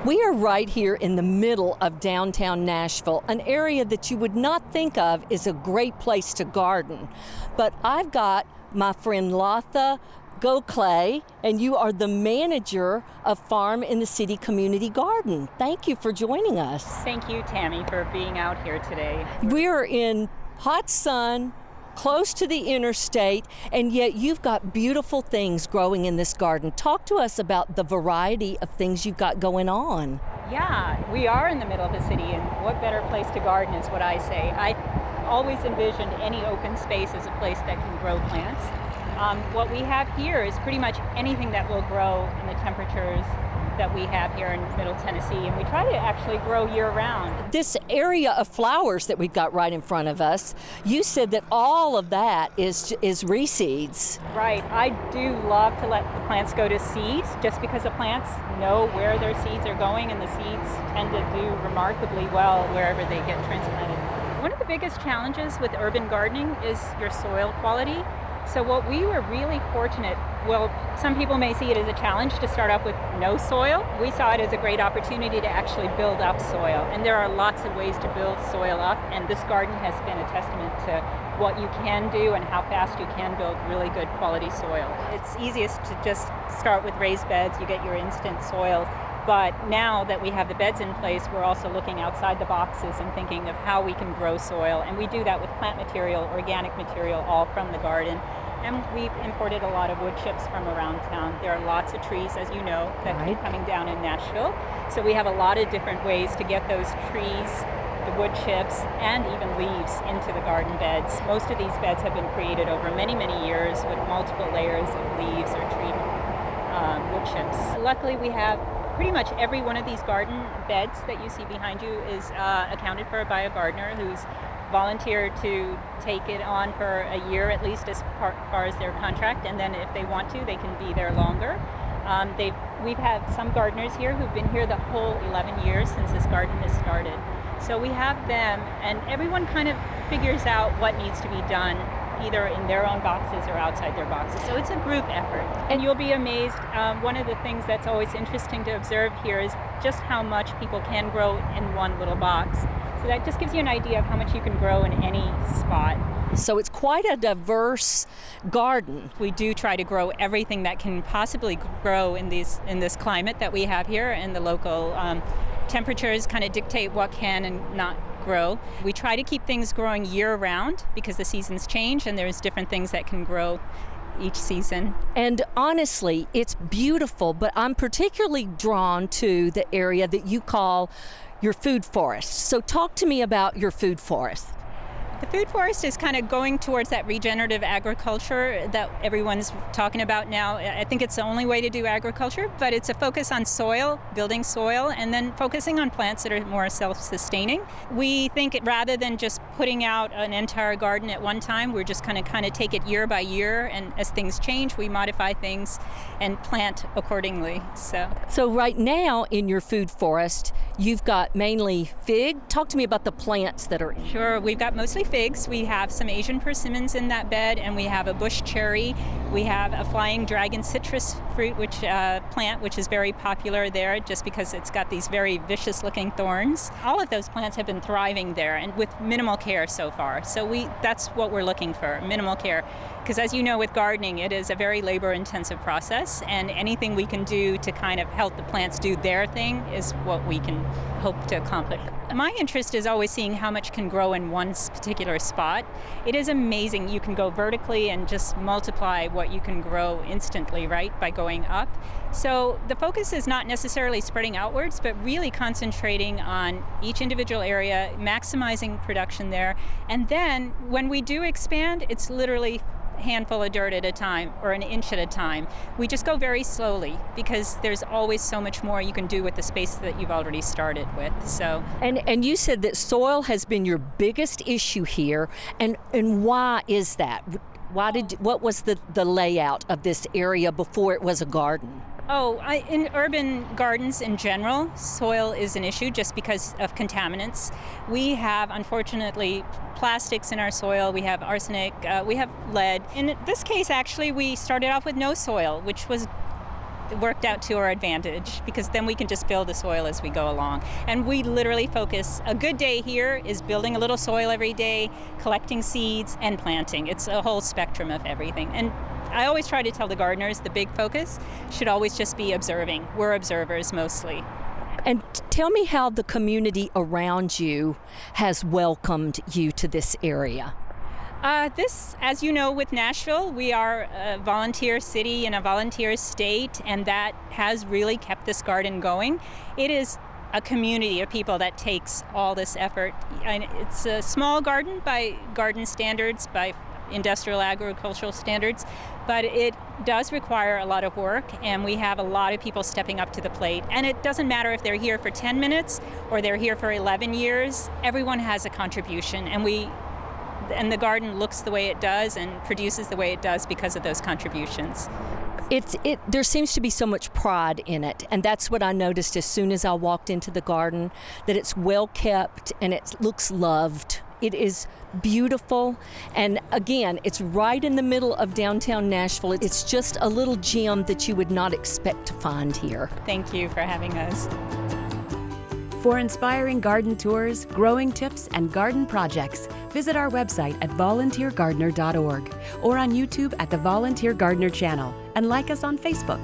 We are right here in the middle of downtown Nashville, an area that you would not think of is a great place to garden. But I've got my friend Latha Gokhale, and you are the manager of Farm in the City Community Garden. Thank you for joining us. Thank you, Tammy, for being out here today. We're in hot sun, close to the interstate, and yet you've got beautiful things growing in this garden. Talk to us about the variety of things you've got going on. Yeah, we are in the middle of the city, and what better place to garden is what I say. I always envisioned any open space as a place that can grow plants. What we have here is pretty much anything that will grow in the temperatures that we have here in Middle Tennessee, and we try to actually grow year-round. This area of flowers that we've got right in front of us, you said that all of that is reseeds. Right. I do love to let the plants go to seed, just because the plants know where their seeds are going, and the seeds tend to do remarkably well wherever they get transplanted. One of the biggest challenges with urban gardening is your soil quality. So what we were really fortunate, well, some people may see it as a challenge to start off with no soil. We saw it as a great opportunity to actually build up soil. And there are lots of ways to build soil up, and this garden has been a testament to what you can do and how fast you can build really good quality soil. It's easiest to just start with raised beds, you get your instant soil. But now that we have the beds in place, we're also looking outside the boxes and thinking of how we can grow soil. And we do that with plant material, organic material, all from the garden. And we've imported a lot of wood chips from around town. There are lots of trees, as you know, that keep coming down in Nashville. So we have a lot of different ways to get those trees, the wood chips, and even leaves into the garden beds. Most of these beds have been created over many, many years with multiple layers of leaves or tree wood chips. Luckily, we have pretty much every one of these garden beds that you see behind you is accounted for by a gardener who's volunteered to take it on for a year at least as far as their contract, and then if they want to, they can be there longer. We've had some gardeners here who've been here the whole 11 years since this garden has started. So we have them, and everyone kind of figures out what needs to be done either in their own boxes or outside their boxes. So it's a group effort. And you'll be amazed, one of the things that's always interesting to observe here is just how much people can grow in one little box. So that just gives you an idea of how much you can grow in any spot. So it's quite a diverse garden. We do try to grow everything that can possibly grow in this climate that we have here, and the local temperatures kind of dictate what can and not grow. We try to keep things growing year-round because the seasons change and there's different things that can grow each season. And honestly, it's beautiful, but I'm particularly drawn to the area that you call your food forest. So talk to me about your food forest. The food forest is kind of going towards that regenerative agriculture that everyone's talking about now. I think it's the only way to do agriculture, but it's a focus on soil, building soil, and then focusing on plants that are more self-sustaining. We think rather than just putting out an entire garden at one time, we're just going to kind of take it year by year, and as things change, we modify things and plant accordingly. So right now in your food forest, you've got mainly fig. Talk to me about the plants that are in. Sure, we've got mostly figs. We have some Asian persimmons in that bed, and we have a bush cherry. We have a flying dragon citrus fruit plant, which is very popular there just because it's got these very vicious looking thorns. All of those plants have been thriving there and with minimal care so far. So that's what we're looking for, minimal care. Because as you know, with gardening, it is a very labor-intensive process, and anything we can do to kind of help the plants do their thing is what we can hope to accomplish. My interest is always seeing how much can grow in one particular spot. It is amazing. You can go vertically and just multiply what you can grow instantly, right, by going up. So the focus is not necessarily spreading outwards, but really concentrating on each individual area, maximizing production there. And then when we do expand, it's literally handful of dirt at a time or an inch at a time. We just go very slowly because there's always so much more you can do with the space that you've already started with. So and you said that soil has been your biggest issue here, and why is that? What was the layout of this area before it was a garden? In urban gardens in general, soil is an issue just because of contaminants. We have, unfortunately, plastics in our soil. We have arsenic. We have lead. In this case, actually, we started off with no soil, which was worked out to our advantage, because then we can just build the soil as we go along. And we literally focus, a good day here is building a little soil every day, collecting seeds, and planting. It's a whole spectrum of everything. And I always try to tell the gardeners the big focus should always just be observing. We're observers mostly. And tell me how the community around you has welcomed you to this area. This, as you know, with Nashville, we are a volunteer city and a volunteer state, and that has really kept this garden going. It is a community of people that takes all this effort. And it's a small garden by garden standards, by industrial agricultural standards, but it does require a lot of work, and we have a lot of people stepping up to the plate. And it doesn't matter if they're here for 10 minutes or they're here for 11 years, everyone has a contribution, and the garden looks the way it does and produces the way it does because of those contributions. There seems to be so much pride in it, and that's what I noticed as soon as I walked into the garden, that it's well kept and it looks loved. It is beautiful, and again, it's right in the middle of downtown Nashville. It's just a little gem that you would not expect to find here. Thank you for having us. For inspiring garden tours, growing tips, and garden projects, visit our website at volunteergardener.org or on YouTube at the Volunteer Gardener channel, and like us on Facebook.